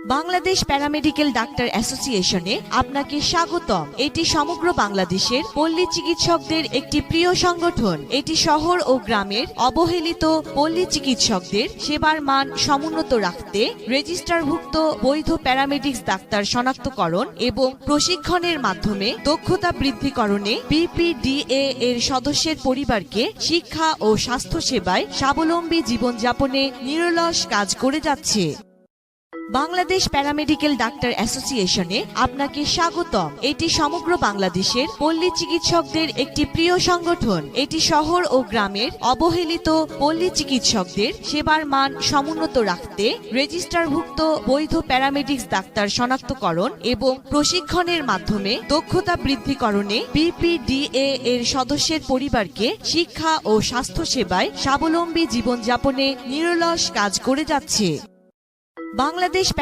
Bangladesh paramedical doctor অ্যাসোসিয়েশনে আপনাকে স্বাগতম। এটি সমগ্র বাংলাদেশের পল্লী চিকিৎসকদের একটি প্রিয় সংগঠন। এটি শহর ও গ্রামের অবহেলিত পল্লী চিকিৎসকদের সেবার মান সমুন্নত রাখতে রেজিস্টারভুক্ত বৈধ প্যারামেডিক্স ডাক্তার শনাক্তকরণ এবং প্রশিক্ষণের মাধ্যমে দক্ষতা বৃদ্ধিকরণে বিপিডিএ এর সদস্যের পরিবারকে শিক্ষা ও স্বাস্থ্য সেবায় স্বাবলম্বী জীবনযাপনে নিরলস কাজ করে যাচ্ছে। বাংলাদেশ প্যারামেডিক্যাল ডাক্তার অ্যাসোসিয়েশনে আপনাকে স্বাগতম। এটি সমগ্র বাংলাদেশের পল্লী চিকিৎসকদের একটি প্রিয় সংগঠন। এটি শহর ও গ্রামের অবহেলিত পল্লী চিকিৎসকদের সেবার মান সমুন্নত রাখতে রেজিস্টারভুক্ত বৈধ প্যারামেডিক্স ডাক্তার শনাক্তকরণ এবং প্রশিক্ষণের মাধ্যমে দক্ষতা বৃদ্ধিকরণে বিপিডিএ এর সদস্যের পরিবারকে শিক্ষা ও স্বাস্থ্য সেবায় স্বাবলম্বী জীবনযাপনে নিরলস কাজ করে যাচ্ছে। বাংলাদেশ